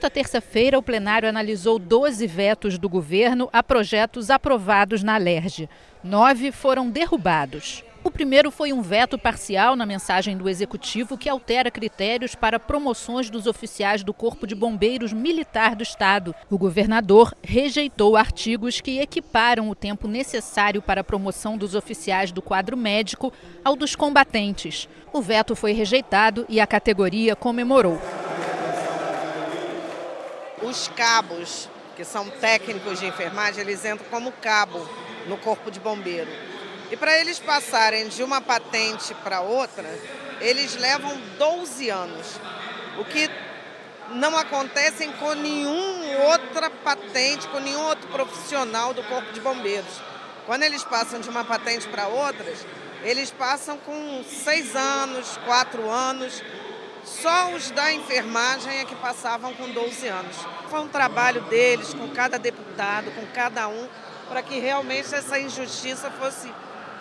Nesta terça-feira, o plenário analisou 12 vetos do governo a projetos aprovados na Alerj. 9 foram derrubados. O primeiro foi um veto parcial na mensagem do Executivo que altera critérios para promoções dos oficiais do Corpo de Bombeiros Militar do Estado. O governador rejeitou artigos que equiparam o tempo necessário para a promoção dos oficiais do quadro médico ao dos combatentes. O veto foi rejeitado e a categoria comemorou. Os cabos, que são técnicos de enfermagem, eles entram como cabo no Corpo de Bombeiro. E para eles passarem de uma patente para outra, eles levam 12 anos. O que não acontece com nenhuma outra patente, com nenhum outro profissional do Corpo de Bombeiros. Quando eles passam de uma patente para outras, eles passam com 6 anos, 4 anos. Só os da enfermagem é que passavam com 12 anos. Foi um trabalho deles, com cada deputado, com cada um, para que realmente essa injustiça fosse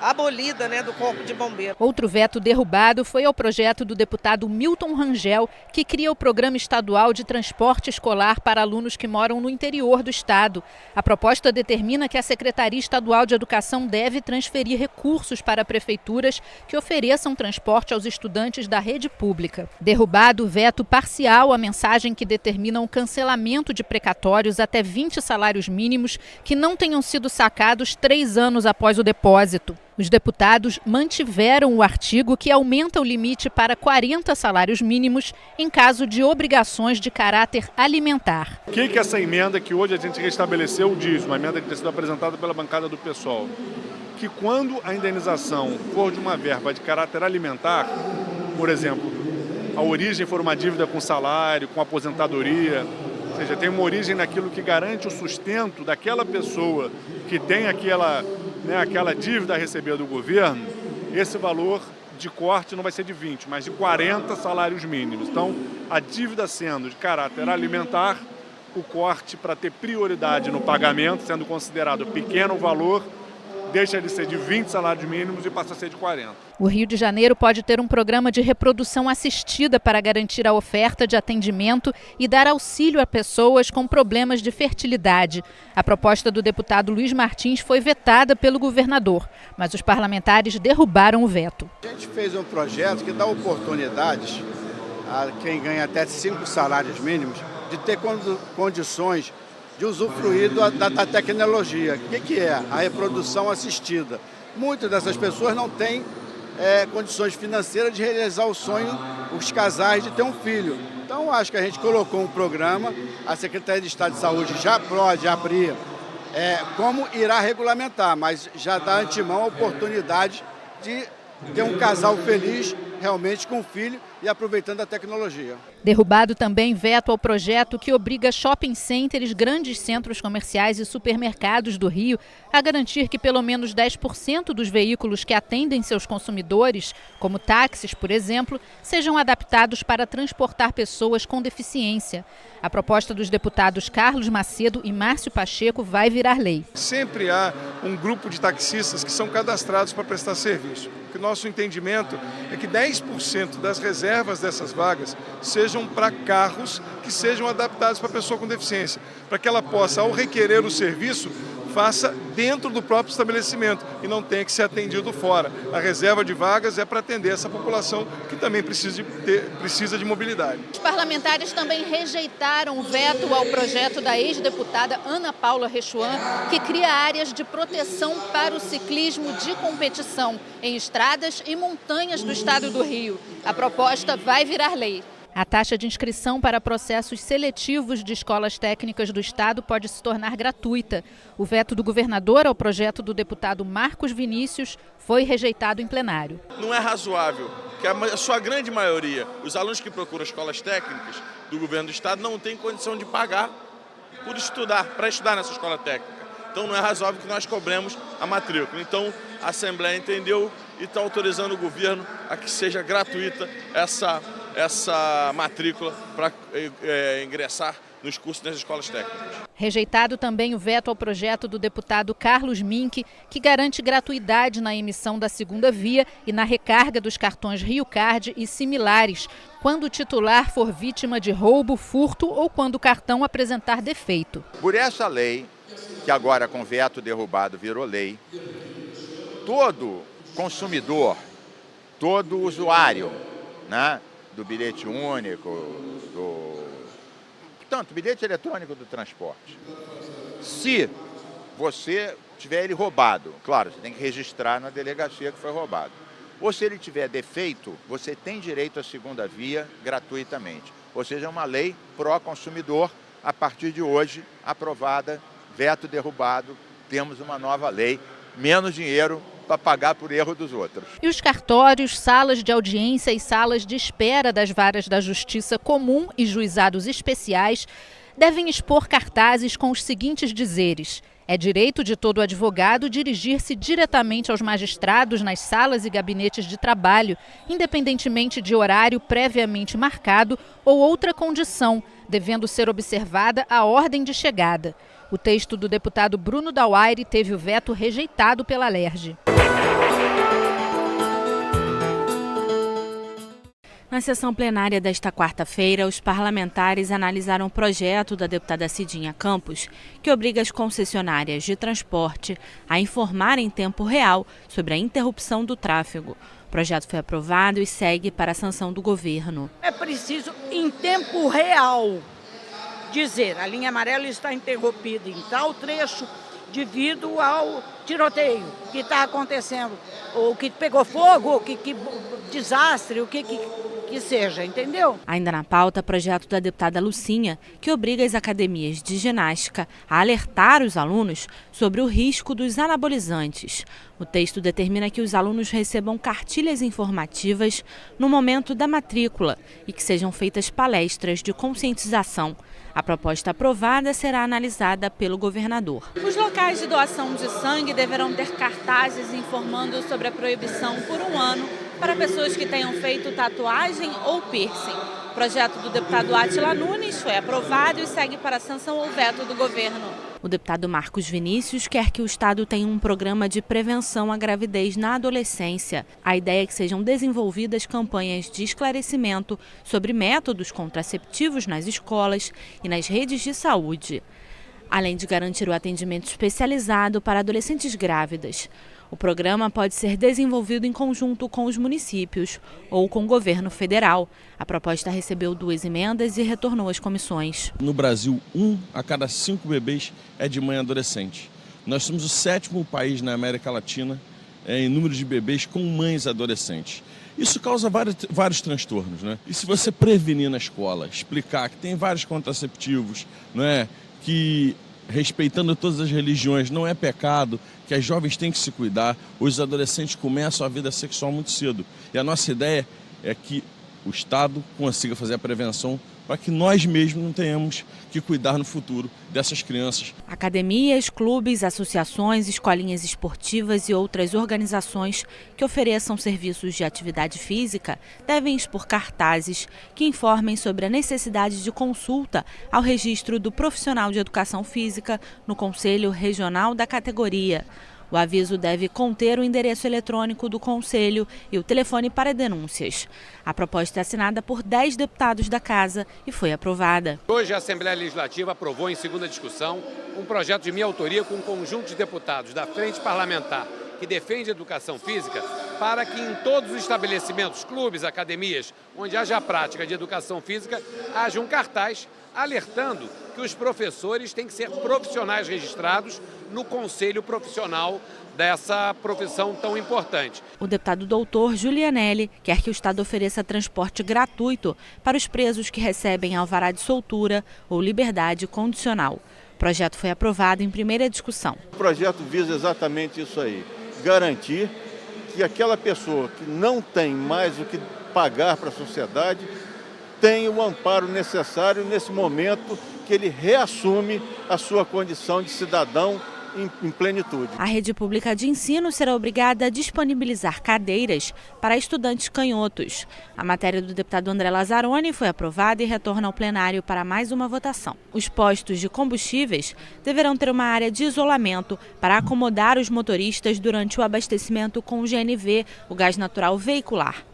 abolida, do Corpo de Bombeiros. Outro veto derrubado foi ao projeto do deputado Milton Rangel, que cria o Programa Estadual de Transporte Escolar para alunos que moram no interior do estado. A proposta determina que a Secretaria Estadual de Educação deve transferir recursos para prefeituras que ofereçam transporte aos estudantes da rede pública. Derrubado o veto parcial à mensagem que determina o cancelamento de precatórios até 20 salários mínimos que não tenham sido sacados 3 anos após o depósito. Os deputados mantiveram o artigo que aumenta o limite para 40 salários mínimos em caso de obrigações de caráter alimentar. O que essa emenda que hoje a gente restabeleceu diz, uma emenda que tem sido apresentada pela bancada do PSOL, que quando a indenização for de uma verba de caráter alimentar, por exemplo, a origem for uma dívida com salário, com aposentadoria, ou seja, tem uma origem naquilo que garante o sustento daquela pessoa que tem aquela dívida a receber do governo, esse valor de corte não vai ser de 20, mas de 40 salários mínimos. Então, a dívida sendo de caráter alimentar, o corte para ter prioridade no pagamento, sendo considerado pequeno valor, deixa de ser de 20 salários mínimos e passa a ser de 40. O Rio de Janeiro pode ter um programa de reprodução assistida para garantir a oferta de atendimento e dar auxílio a pessoas com problemas de fertilidade. A proposta do deputado Luiz Martins foi vetada pelo governador, mas os parlamentares derrubaram o veto. A gente fez um projeto que dá oportunidades a quem ganha até 5 salários mínimos de ter condições de usufruir da tecnologia. O que é? A reprodução assistida. Muitas dessas pessoas não têm condições financeiras de realizar o sonho, os casais, de ter um filho. Então, acho que a gente colocou um programa, a Secretaria de Estado de Saúde já pode abrir como irá regulamentar, mas já dá antemão a oportunidade de ter um casal feliz, realmente com filho e aproveitando a tecnologia. Derrubado também veto ao projeto que obriga shopping centers, grandes centros comerciais e supermercados do Rio a garantir que pelo menos 10% dos veículos que atendem seus consumidores, como táxis, por exemplo, sejam adaptados para transportar pessoas com deficiência. A proposta dos deputados Carlos Macedo e Márcio Pacheco vai virar lei. Sempre há um grupo de taxistas que são cadastrados para prestar serviço. O nosso entendimento é que 10% das reservas dessas vagas sejam para carros que sejam adaptados para a pessoa com deficiência, para que ela possa, ao requerer o serviço, faça dentro do próprio estabelecimento e não tenha que ser atendido fora. A reserva de vagas é para atender essa população que também precisa de mobilidade. Os parlamentares também rejeitaram o veto ao projeto da ex-deputada Ana Paula Rechuan, que cria áreas de proteção para o ciclismo de competição em estradas e montanhas do estado do Rio. A proposta vai virar lei. A taxa de inscrição para processos seletivos de escolas técnicas do estado pode se tornar gratuita. O veto do governador ao projeto do deputado Marcos Vinícius foi rejeitado em plenário. Não é razoável que a sua grande maioria, os alunos que procuram escolas técnicas do governo do estado, não têm condição de pagar para estudar nessa escola técnica. Então não é razoável que nós cobremos a matrícula. Então a Assembleia entendeu e está autorizando o governo a que seja gratuita essa matrícula para ingressar nos cursos das escolas técnicas. Rejeitado também o veto ao projeto do deputado Carlos Mink, que garante gratuidade na emissão da segunda via e na recarga dos cartões RioCard e similares, quando o titular for vítima de roubo, furto ou quando o cartão apresentar defeito. Por essa lei, que agora com veto derrubado virou lei, todo consumidor, todo usuário, né, do bilhete único, portanto, bilhete eletrônico do transporte, se você tiver ele roubado, claro, você tem que registrar na delegacia que foi roubado, ou se ele tiver defeito, você tem direito à segunda via gratuitamente. Ou seja, é uma lei pró-consumidor, a partir de hoje, aprovada, veto derrubado, temos uma nova lei, menos dinheiro para pagar por erro dos outros. E os cartórios, salas de audiência e salas de espera das varas da Justiça Comum e juizados especiais devem expor cartazes com os seguintes dizeres: é direito de todo advogado dirigir-se diretamente aos magistrados nas salas e gabinetes de trabalho, independentemente de horário previamente marcado ou outra condição, devendo ser observada a ordem de chegada. O texto do deputado Bruno Dauaire teve o veto rejeitado pela Alerj. Na sessão plenária desta quarta-feira, os parlamentares analisaram o projeto da deputada Cidinha Campos, que obriga as concessionárias de transporte a informar em tempo real sobre a interrupção do tráfego. O projeto foi aprovado e segue para a sanção do governo. É preciso, em tempo real, dizer a linha amarela está interrompida em tal trecho devido ao tiroteio que está acontecendo, ou que pegou fogo, ou que desastre, o que seja, entendeu? Ainda na pauta, projeto da deputada Lucinha, que obriga as academias de ginástica a alertar os alunos sobre o risco dos anabolizantes. O texto determina que os alunos recebam cartilhas informativas no momento da matrícula e que sejam feitas palestras de conscientização. A proposta aprovada será analisada pelo governador. Os locais de doação de sangue deverão ter cartazes informando sobre a proibição por 1 ano para pessoas que tenham feito tatuagem ou piercing. O projeto do deputado Átila Nunes foi aprovado e segue para a sanção ou veto do governo. O deputado Marcos Vinícius quer que o Estado tenha um programa de prevenção à gravidez na adolescência. A ideia é que sejam desenvolvidas campanhas de esclarecimento sobre métodos contraceptivos nas escolas e nas redes de saúde, além de garantir o atendimento especializado para adolescentes grávidas. O programa pode ser desenvolvido em conjunto com os municípios ou com o governo federal. A proposta recebeu 2 emendas e retornou às comissões. No Brasil, 1 a cada 5 bebês é de mãe adolescente. Nós somos o 7º país na América Latina em número de bebês com mães adolescentes. Isso causa vários transtornos, né? E se você prevenir na escola, explicar que tem vários contraceptivos, né, que respeitando todas as religiões não é pecado, que as jovens têm que se cuidar, os adolescentes começam a vida sexual muito cedo. E a nossa ideia é que o Estado consiga fazer a prevenção para que nós mesmos não tenhamos que cuidar no futuro dessas crianças. Academias, clubes, associações, escolinhas esportivas e outras organizações que ofereçam serviços de atividade física devem expor cartazes que informem sobre a necessidade de consulta ao registro do profissional de educação física no Conselho Regional da categoria. O aviso deve conter o endereço eletrônico do Conselho e o telefone para denúncias. A proposta é assinada por 10 deputados da Casa e foi aprovada. Hoje a Assembleia Legislativa aprovou em segunda discussão um projeto de minha autoria com um conjunto de deputados da Frente Parlamentar que defende a educação física para que em todos os estabelecimentos, clubes, academias, onde haja a prática de educação física, haja um cartaz alertando que os professores têm que ser profissionais registrados no Conselho Profissional dessa profissão tão importante. O deputado doutor Julianelli quer que o Estado ofereça transporte gratuito para os presos que recebem alvará de soltura ou liberdade condicional. O projeto foi aprovado em primeira discussão. O projeto visa exatamente isso aí, garantir que aquela pessoa que não tem mais o que pagar para a sociedade tem o amparo necessário nesse momento que ele reassume a sua condição de cidadão em plenitude. A rede pública de ensino será obrigada a disponibilizar cadeiras para estudantes canhotos. A matéria do deputado André Lazzaroni foi aprovada e retorna ao plenário para mais uma votação. Os postos de combustíveis deverão ter uma área de isolamento para acomodar os motoristas durante o abastecimento com o GNV, o gás natural veicular.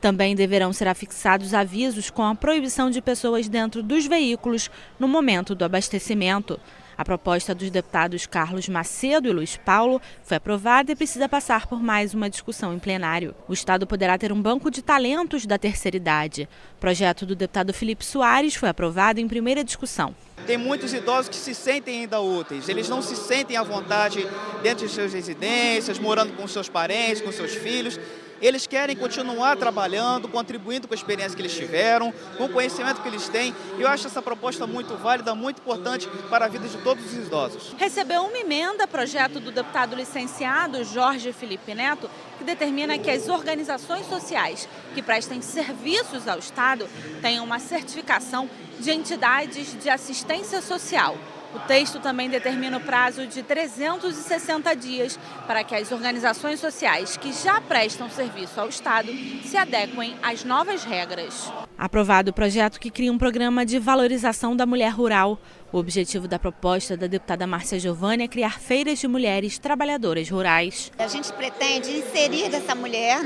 Também deverão ser afixados avisos com a proibição de pessoas dentro dos veículos no momento do abastecimento. A proposta dos deputados Carlos Macedo e Luiz Paulo foi aprovada e precisa passar por mais uma discussão em plenário. O Estado poderá ter um banco de talentos da terceira idade. O projeto do deputado Felipe Soares foi aprovado em primeira discussão. Tem muitos idosos que se sentem ainda úteis, eles não se sentem à vontade dentro de suas residências, morando com seus parentes, com seus filhos. Eles querem continuar trabalhando, contribuindo com a experiência que eles tiveram, com o conhecimento que eles têm. E eu acho essa proposta muito válida, muito importante para a vida de todos os idosos. Recebeu uma emenda, projeto do deputado licenciado Jorge Felipe Neto, que determina que as organizações sociais que prestem serviços ao Estado tenham uma certificação de entidades de assistência social. O texto também determina o prazo de 360 dias para que as organizações sociais que já prestam serviço ao Estado se adequem às novas regras. Aprovado o projeto que cria um programa de valorização da mulher rural. O objetivo da proposta da deputada Márcia Giovanni é criar feiras de mulheres trabalhadoras rurais. A gente pretende inserir essa mulher,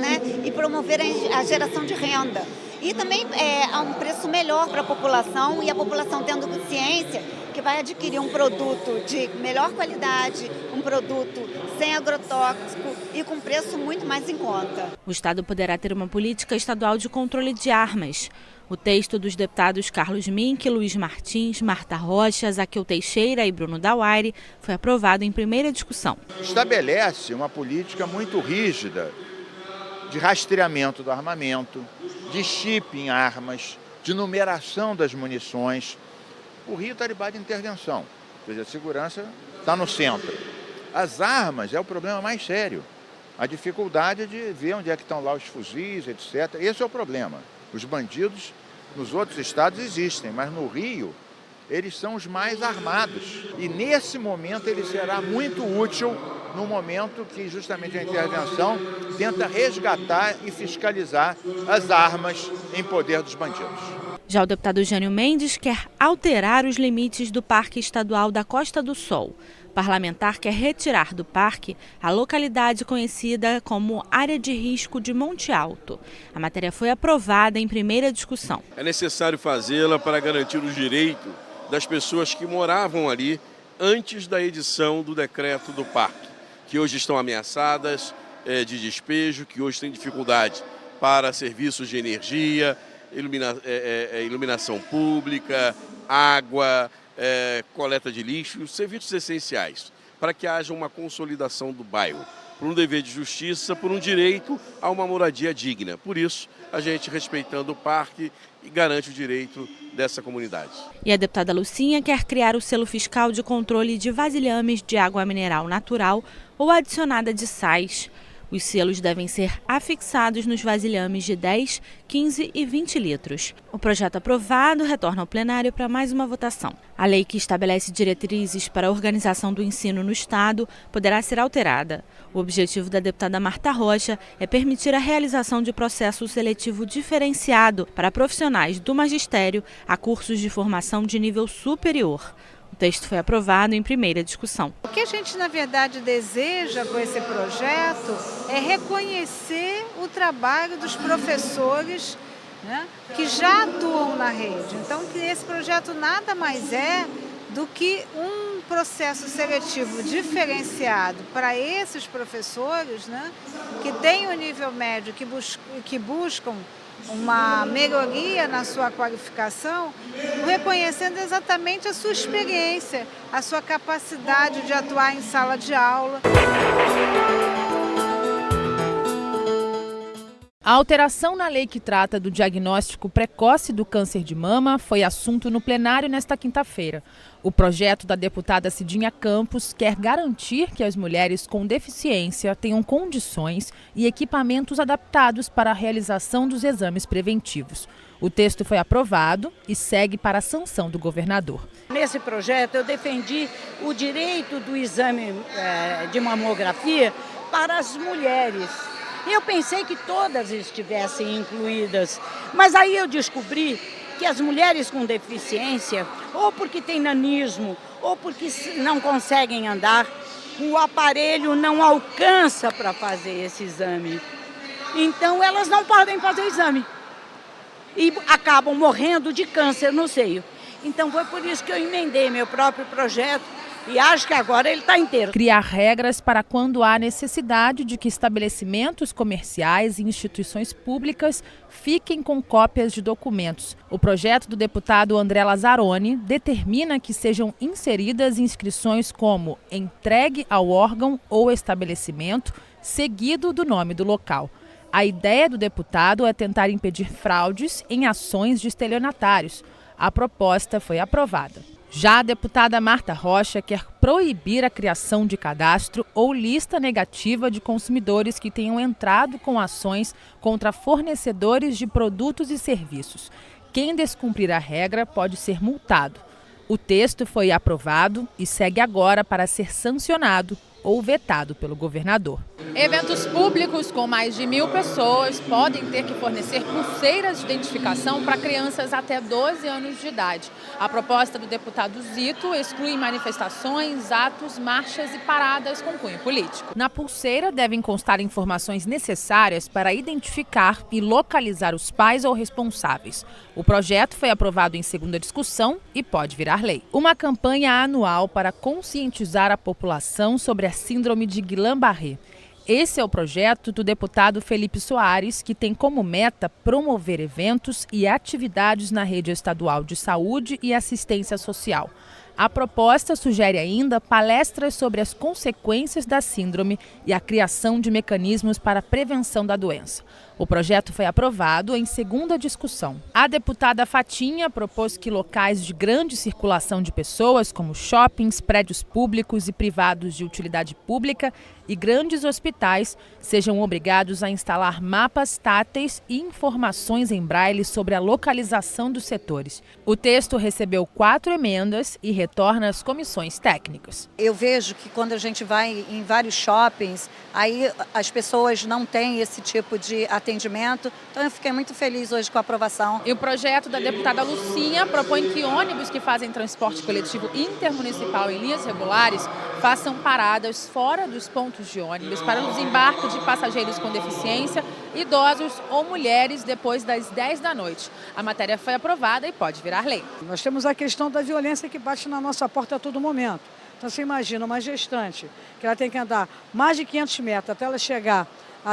e promover a geração de renda. E também a um preço melhor para a população, e a população tendo consciência que vai adquirir um produto de melhor qualidade, um produto sem agrotóxico e com preço muito mais em conta. O Estado poderá ter uma política estadual de controle de armas. O texto dos deputados Carlos Mink, Luiz Martins, Marta Rocha, Zaqueu Teixeira e Bruno Dauaire foi aprovado em primeira discussão. Estabelece uma política muito rígida de rastreamento do armamento, de chip em armas, de numeração das munições. O Rio está debaixo de intervenção, quer dizer, a segurança está no centro. As armas é o problema mais sério, a dificuldade de ver onde é que estão lá os fuzis, etc. Esse é o problema. Os bandidos nos outros estados existem, mas no Rio eles são os mais armados. E nesse momento ele será muito útil no momento que justamente a intervenção tenta resgatar e fiscalizar as armas em poder dos bandidos. Já o deputado Jânio Mendes quer alterar os limites do Parque Estadual da Costa do Sol. O parlamentar quer retirar do parque a localidade conhecida como Área de Risco de Monte Alto. A matéria foi aprovada em primeira discussão. É necessário fazê-la para garantir o direito das pessoas que moravam ali antes da edição do decreto do parque, que hoje estão ameaçadas de despejo, que hoje têm dificuldade para serviços de energia, iluminação pública, água, coleta de lixo, serviços essenciais, para que haja uma consolidação do bairro, por um dever de justiça, por um direito a uma moradia digna. Por isso, a gente, respeitando o parque, garante o direito dessa comunidade. E a deputada Lucinha quer criar o selo fiscal de controle de vasilhames de água mineral natural ou adicionada de sais. Os selos devem ser afixados nos vasilhames de 10, 15 e 20 litros. O projeto aprovado retorna ao plenário para mais uma votação. A lei que estabelece diretrizes para a organização do ensino no Estado poderá ser alterada. O objetivo da deputada Marta Rocha é permitir a realização de processo seletivo diferenciado para profissionais do magistério a cursos de formação de nível superior. O texto foi aprovado em primeira discussão. O que a gente, na verdade, deseja com esse projeto é reconhecer o trabalho dos professores, que já atuam na rede. Então, que esse projeto nada mais é do que um processo seletivo diferenciado para esses professores, que têm o nível médio, que buscam uma melhoria na sua qualificação, reconhecendo exatamente a sua experiência, a sua capacidade de atuar em sala de aula. A alteração na lei que trata do diagnóstico precoce do câncer de mama foi assunto no plenário nesta quinta-feira. O projeto da deputada Cidinha Campos quer garantir que as mulheres com deficiência tenham condições e equipamentos adaptados para a realização dos exames preventivos. O texto foi aprovado e segue para a sanção do governador. Nesse projeto eu defendi o direito do exame de mamografia para as mulheres. Eu pensei que todas estivessem incluídas, mas aí eu descobri que as mulheres com deficiência, ou porque têm nanismo, ou porque não conseguem andar, o aparelho não alcança para fazer esse exame. Então elas não podem fazer exame e acabam morrendo de câncer no seio. Então foi por isso que eu emendei meu próprio projeto e acho que agora ele está inteiro. Criar regras para quando há necessidade de que estabelecimentos comerciais e instituições públicas fiquem com cópias de documentos. O projeto do deputado André Lazzaroni determina que sejam inseridas inscrições como entregue ao órgão ou estabelecimento, seguido do nome do local. A ideia do deputado é tentar impedir fraudes em ações de estelionatários. A proposta foi aprovada. Já a deputada Marta Rocha quer proibir a criação de cadastro ou lista negativa de consumidores que tenham entrado com ações contra fornecedores de produtos e serviços. Quem descumprir a regra pode ser multado. O texto foi aprovado e segue agora para ser sancionado ou vetado pelo governador. Eventos públicos com mais de 1.000 pessoas podem ter que fornecer pulseiras de identificação para crianças até 12 anos de idade. A proposta do deputado Zito exclui manifestações, atos, marchas e paradas com cunho político. Na pulseira devem constar informações necessárias para identificar e localizar os pais ou responsáveis. O projeto foi aprovado em segunda discussão e pode virar lei. Uma campanha anual para conscientizar a população sobre a síndrome de Guillain-Barré. Esse é o projeto do deputado Felipe Soares, que tem como meta promover eventos e atividades na rede estadual de saúde e assistência social. A proposta sugere ainda palestras sobre as consequências da síndrome e a criação de mecanismos para a prevenção da doença. O projeto foi aprovado em segunda discussão. A deputada Fatinha propôs que locais de grande circulação de pessoas, como shoppings, prédios públicos e privados de utilidade pública e grandes hospitais, sejam obrigados a instalar mapas táteis e informações em braille sobre a localização dos setores. O texto recebeu 4 emendas e retorna às comissões técnicas. Eu vejo que quando a gente vai em vários shoppings, aí as pessoas não têm esse tipo de atendimento, então eu fiquei muito feliz hoje com a aprovação. E o projeto da deputada Lucinha propõe que ônibus que fazem transporte coletivo intermunicipal em linhas regulares façam paradas fora dos pontos de ônibus para o desembarque de passageiros com deficiência, idosos ou mulheres depois das 10 da noite. A matéria foi aprovada e pode virar lei. Nós temos a questão da violência que bate na nossa porta a todo momento. Então você imagina uma gestante que ela tem que andar mais de 500 metros até ela chegar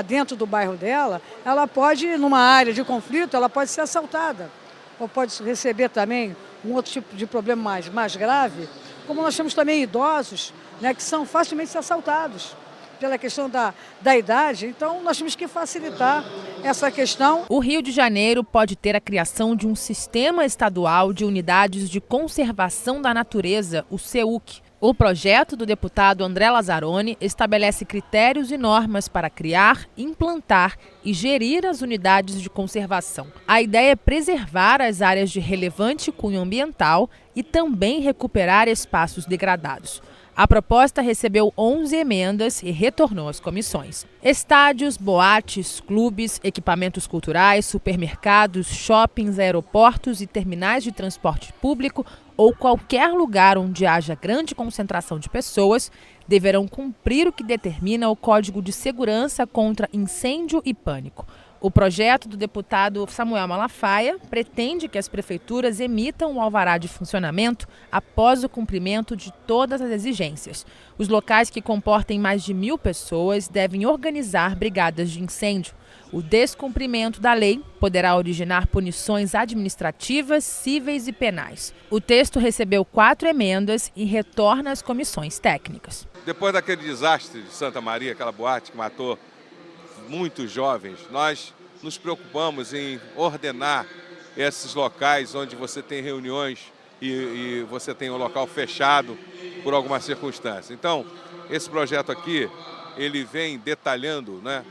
dentro do bairro dela, ela pode, numa área de conflito, ela pode ser assaltada. Ou pode receber também um outro tipo de problema mais grave, como nós temos também idosos, né, que são facilmente assaltados pela questão da idade. Então nós temos que facilitar essa questão. O Rio de Janeiro pode ter a criação de um sistema estadual de unidades de conservação da natureza, o SEUC. O projeto do deputado André Lazzaroni estabelece critérios e normas para criar, implantar e gerir as unidades de conservação. A ideia é preservar as áreas de relevante cunho ambiental e também recuperar espaços degradados. A proposta recebeu 11 emendas e retornou às comissões. Estádios, boates, clubes, equipamentos culturais, supermercados, shoppings, aeroportos e terminais de transporte público ou qualquer lugar onde haja grande concentração de pessoas deverão cumprir o que determina o Código de Segurança contra Incêndio e Pânico. O projeto do deputado Samuel Malafaia pretende que as prefeituras emitam um alvará de funcionamento após o cumprimento de todas as exigências. Os locais que comportem mais de 1.000 pessoas devem organizar brigadas de incêndio. O descumprimento da lei poderá originar punições administrativas, cíveis e penais. O texto recebeu 4 emendas e retorna às comissões técnicas. Depois daquele desastre de Santa Maria, aquela boate que matou muitos jovens, nós nos preocupamos em ordenar esses locais onde você tem reuniões e você tem um local fechado por alguma circunstância. Então, esse projeto aqui, ele vem detalhando, né,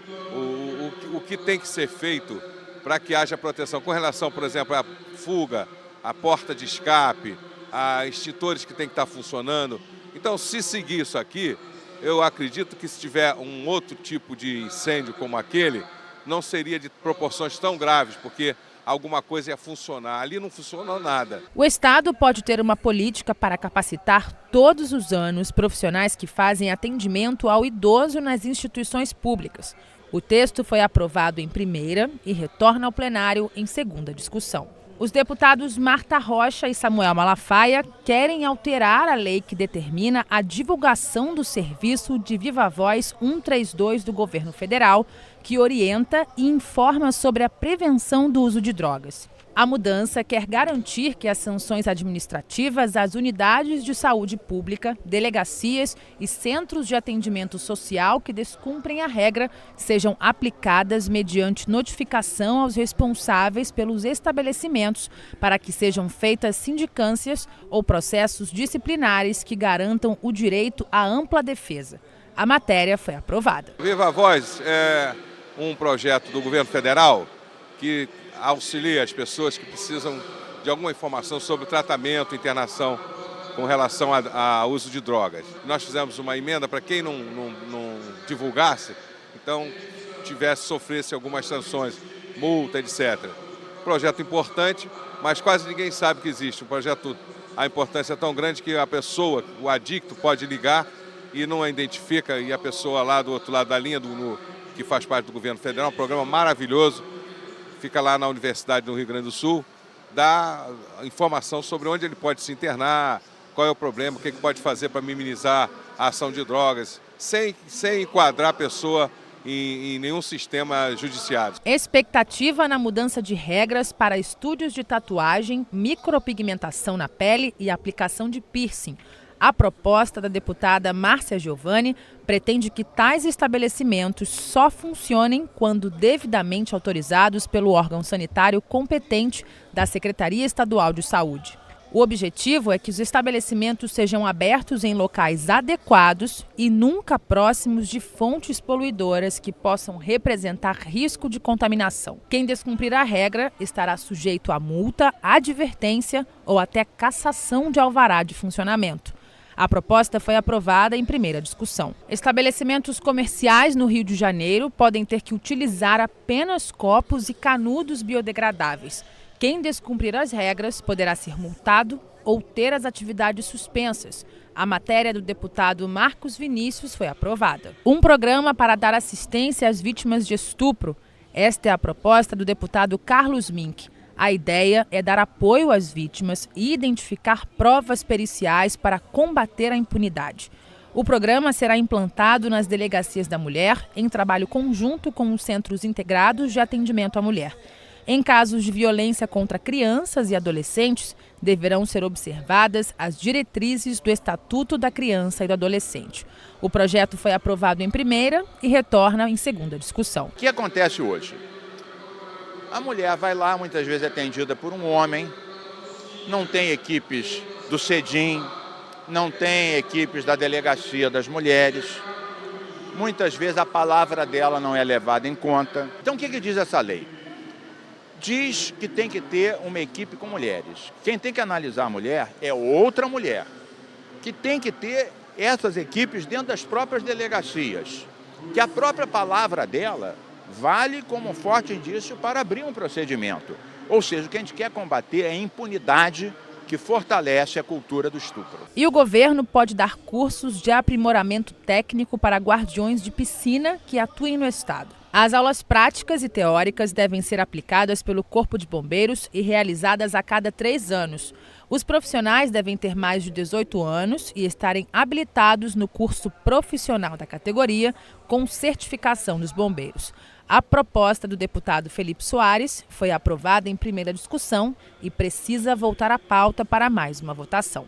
o que tem que ser feito para que haja proteção com relação, por exemplo, à fuga, à porta de escape, a extintores que tem que estar funcionando. Então, se seguir isso aqui, eu acredito que se tiver um outro tipo de incêndio como aquele, não seria de proporções tão graves, porque alguma coisa ia funcionar. Ali não funcionou nada. O Estado pode ter uma política para capacitar todos os anos profissionais que fazem atendimento ao idoso nas instituições públicas. O texto foi aprovado em primeira e retorna ao plenário em segunda discussão. Os deputados Marta Rocha e Samuel Malafaia querem alterar a lei que determina a divulgação do serviço de Viva Voz 132 do governo federal, que orienta e informa sobre a prevenção do uso de drogas. A mudança quer garantir que as sanções administrativas às unidades de saúde pública, delegacias e centros de atendimento social que descumprem a regra sejam aplicadas mediante notificação aos responsáveis pelos estabelecimentos para que sejam feitas sindicâncias ou processos disciplinares que garantam o direito à ampla defesa. A matéria foi aprovada. Viva Voz é um projeto do governo federal que auxilia as pessoas que precisam de alguma informação sobre o tratamento, internação com relação ao uso de drogas. Nós fizemos uma emenda para quem não divulgasse, então sofresse algumas sanções, multa, etc. Projeto importante, mas quase ninguém sabe que existe. O projeto, a importância é tão grande que a pessoa, o adicto, pode ligar e não a identifica, e a pessoa lá do outro lado da linha, que faz parte do governo federal, um programa maravilhoso, fica lá na Universidade do Rio Grande do Sul, dá informação sobre onde ele pode se internar, qual é o problema, o que pode fazer para minimizar a ação de drogas, sem enquadrar a pessoa em nenhum sistema judiciário. Expectativa na mudança de regras para estúdios de tatuagem, micropigmentação na pele e aplicação de piercing. A proposta da deputada Márcia Giovanni pretende que tais estabelecimentos só funcionem quando devidamente autorizados pelo órgão sanitário competente da Secretaria Estadual de Saúde. O objetivo é que os estabelecimentos sejam abertos em locais adequados e nunca próximos de fontes poluidoras que possam representar risco de contaminação. Quem descumprir a regra estará sujeito a multa, advertência ou até cassação de alvará de funcionamento. A proposta foi aprovada em primeira discussão. Estabelecimentos comerciais no Rio de Janeiro podem ter que utilizar apenas copos e canudos biodegradáveis. Quem descumprir as regras poderá ser multado ou ter as atividades suspensas. A matéria do deputado Marcos Vinícius foi aprovada. Um programa para dar assistência às vítimas de estupro. Esta é a proposta do deputado Carlos Mink. A ideia é dar apoio às vítimas e identificar provas periciais para combater a impunidade. O programa será implantado nas delegacias da mulher, em trabalho conjunto com os Centros Integrados de Atendimento à Mulher. Em casos de violência contra crianças e adolescentes, deverão ser observadas as diretrizes do Estatuto da Criança e do Adolescente. O projeto foi aprovado em primeira e retorna em segunda discussão. O que acontece hoje? A mulher vai lá, muitas vezes é atendida por um homem, não tem equipes do CEDIM, não tem equipes da Delegacia das Mulheres. Muitas vezes a palavra dela não é levada em conta. Então o que diz essa lei? Diz que tem que ter uma equipe com mulheres. Quem tem que analisar a mulher é outra mulher, que tem que ter essas equipes dentro das próprias delegacias, que a própria palavra dela vale como um forte indício para abrir um procedimento. Ou seja, o que a gente quer combater é a impunidade que fortalece a cultura do estupro. E o governo pode dar cursos de aprimoramento técnico para guardiões de piscina que atuem no estado. As aulas práticas e teóricas devem ser aplicadas pelo Corpo de Bombeiros e realizadas a cada 3 anos. Os profissionais devem ter mais de 18 anos e estarem habilitados no curso profissional da categoria com certificação dos bombeiros. A proposta do deputado Felipe Soares foi aprovada em primeira discussão e precisa voltar à pauta para mais uma votação.